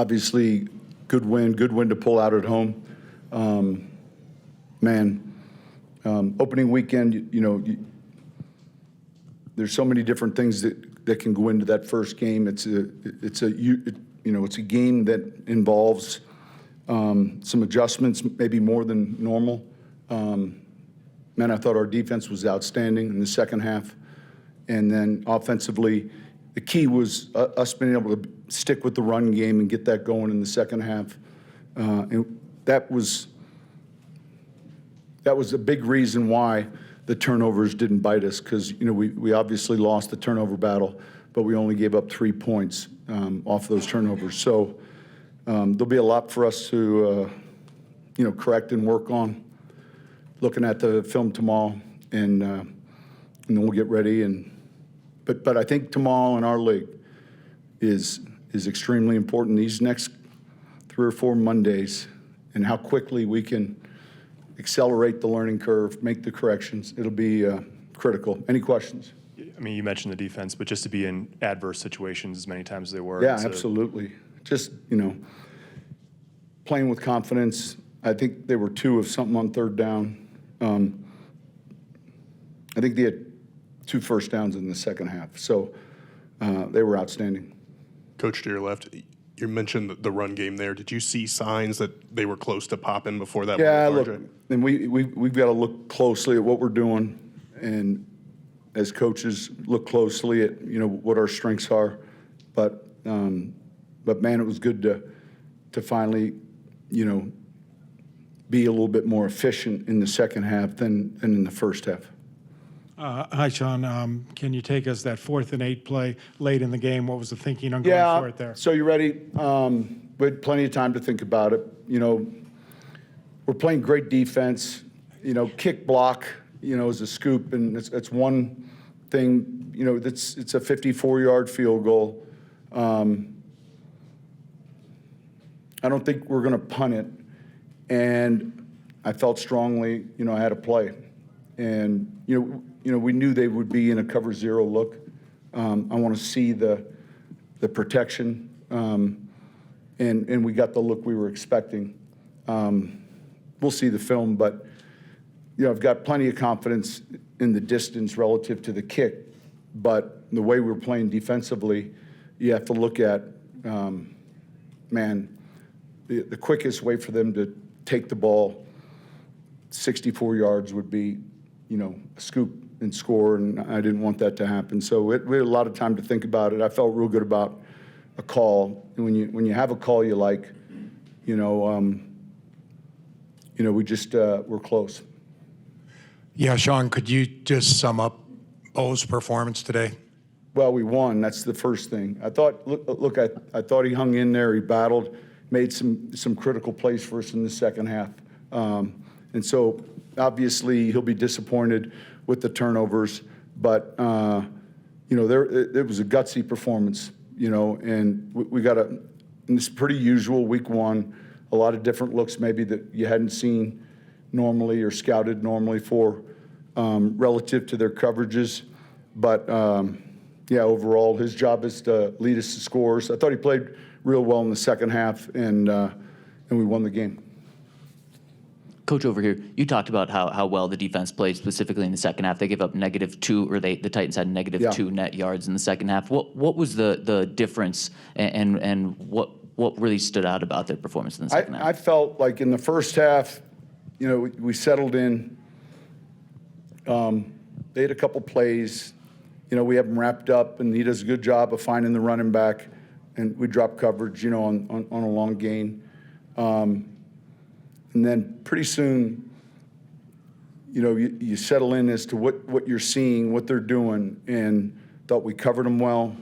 obviously, good win to pull out at home. Opening weekend, there's so many different things that can go into that first game. It's a game that involves some adjustments, maybe more than normal. I thought our defense was outstanding in the second half. And then offensively, the key was us being able to stick with the run game and get that going in the second half. And that was a big reason why the turnovers didn't bite us, because we obviously lost the turnover battle, but we only gave up 3 points off those turnovers. So there'll be a lot for us to correct and work on. Looking at the film tomorrow, and then we'll get ready. But I think tomorrow in our league is extremely important. These next 3 or 4 Mondays, and how quickly we can accelerate the learning curve, make the corrections. It'll be critical. Any questions? I mean, you mentioned the defense, but just to be in adverse situations as many times as they were. Yeah, absolutely. Just, playing with confidence. I think they were 2 of something on third down. I think they had 2 first downs in the second half. So they were outstanding. Coach, to your left, you mentioned the run game there. Did you see signs that they were close to popping before that? Yeah, look, and we've got to look closely at what we're doing, and as coaches, look closely at what our strengths are. But man, it was good to finally be a little bit more efficient in the second half than in the first half. Hi, Sean. Can you take us that 4th and 8 play late in the game? What was the thinking on going for it there? So you ready? We had plenty of time to think about it. We're playing great defense. Kick block, is a scoop, and it's one thing. It's a 54-yard field goal. I don't think we're going to punt it. And I felt strongly, I had to play. And, we knew they would be in a cover 0 look. I want to see the protection. And we got the look we were expecting. We'll see the film, but, I've got plenty of confidence in the distance relative to the kick. But the way we're playing defensively, you have to look at, the quickest way for them to take the ball 64 yards would be, a scoop and score, and I didn't want that to happen. So we had a lot of time to think about it. I felt real good about a call. And when you have a call you like, we just we're close. Yeah, Sean, could you just sum up Bo's performance today? Well, we won. That's the first thing. I thought. Look, I thought he hung in there. He battled, made some critical plays for us in the second half, and so obviously he'll be disappointed with the turnovers. But it was a gutsy performance. And we got and it's pretty usual week 1. A lot of different looks maybe that you hadn't seen normally or scouted normally for relative to their coverages. But overall, his job is to lead us to scores. I thought he played real well in the second half, and we won the game. Coach, over here, you talked about how well the defense played specifically in the second half. They gave up -2, or the Titans had -2 net yards in the second half. What was the difference, and what really stood out about their performance in the second half? I felt like in the first half, we settled in. They had a couple plays. We have them wrapped up, and he does a good job of finding the running back, and we drop coverage, on a long gain. And then pretty soon, you settle in as to what you're seeing, what they're doing, and thought we covered them well.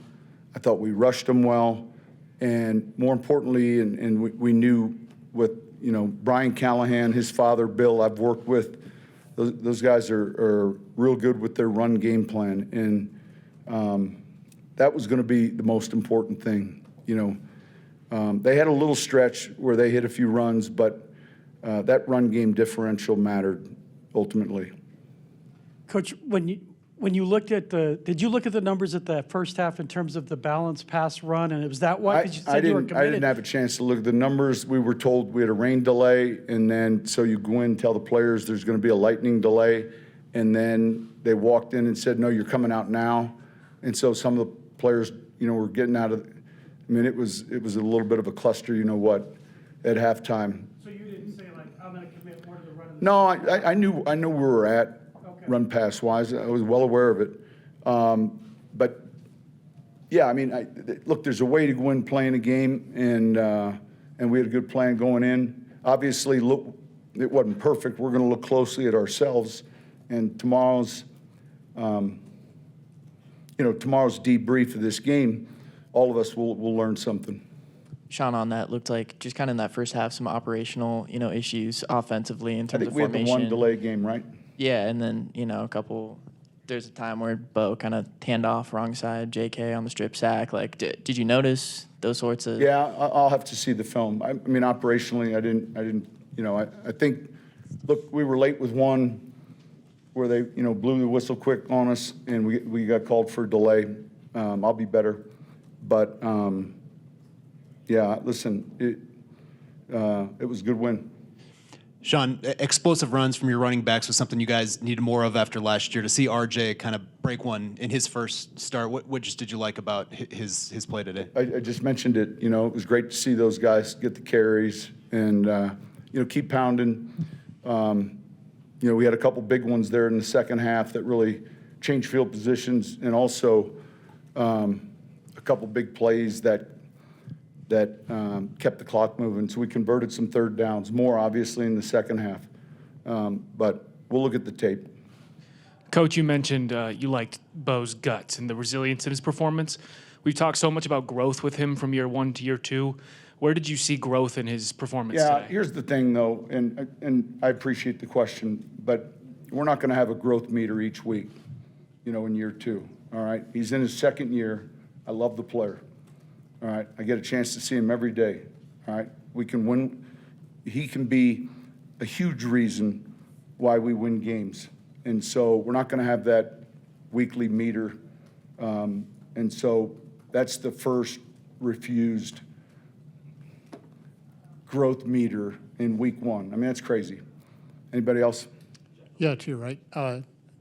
I thought we rushed them well. And more importantly, and we knew with, Brian Callahan, his father, Bill, I've worked with, those guys are real good with their run game plan. And that was going to be the most important thing. They had a little stretch where they hit a few runs, but that run game differential mattered ultimately. Coach, when when you looked at did you look at the numbers at the first half in terms of the balanced pass run? And was that why? Because you said you were I committed. didn't have a chance to look at the numbers. We were told we had a rain delay, and then so you go in and tell the players there's going to be a lightning delay, and then they walked in and said, no, you're coming out now. And so some of the players, were getting out of. I mean, it was a little bit of a cluster, at halftime. So you didn't say like I'm going to commit more to the run. No, I knew where we were at, run pass wise. I was well aware of it. But yeah, I mean, look, there's a way to go in playing a game, and we had a good plan going in. Obviously, look, it wasn't perfect. We're going to look closely at ourselves, and tomorrow's debrief of this game, all of us will learn something. Sean, on that, looked like just kind of in that first half, some operational, issues offensively in I terms think of we had formation. the one delay game, right? Yeah, and then, a couple, there's a time where Bo kind of hand off wrong side, JK on the strip sack. Like, did you notice those sorts of? Yeah, I'll have to see the film. I mean, operationally, I didn't, I think, look, we were late with one where they, blew the whistle quick on us, and we got called for a delay. I'll be better. But, yeah, listen, it was a good win. Sean, explosive runs from your running backs was something you guys needed more of after last year. To see RJ kind of break one in his first start, what just did you like about his play today? I just mentioned it. It was great to see those guys get the carries and, keep pounding. We had a couple big ones there in the second half that really changed field positions, and also a couple big plays that kept the clock moving. So we converted some third downs, more obviously in the second half. But we'll look at the tape. Coach, you mentioned you liked Bo's guts and the resilience in his performance. We've talked so much about growth with him from year 1 to year 2. Where did you see growth in his performance today? Here's the thing, though, and I appreciate the question, but we're not going to have a growth meter each week, in year 2. All right? He's in his second year. I love the player. All right, I get a chance to see him every day. All right, we can win. He can be a huge reason why we win games. And so we're not going to have that weekly meter. And so that's the first refused growth meter in week 1. I mean, that's crazy. Anybody else? Yeah, too, right?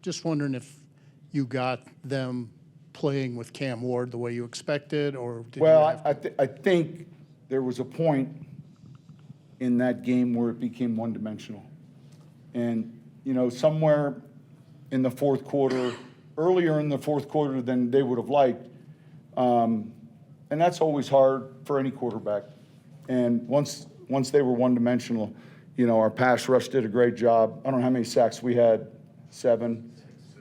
Just wondering if you got them playing with Cam Ward the way you expected, or did I think there was a point in that game where it became one-dimensional. And, somewhere in the fourth quarter, earlier in the fourth quarter than they would have liked, and that's always hard for any quarterback. And once they were one-dimensional, our pass rush did a great job. I don't know how many sacks we had, 7,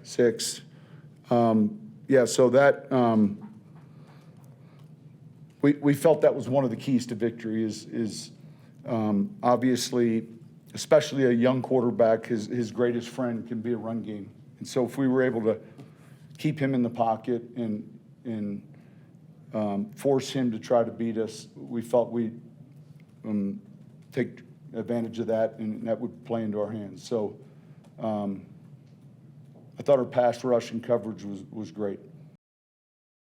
6. Yeah, so that we felt that was one of the keys to victory is obviously, especially a young quarterback, his greatest friend can be a run game. And so if we were able to keep him in the pocket and force him to try to beat us, we felt we'd take advantage of that, and that would play into our hands. So I thought our pass rush and coverage was great.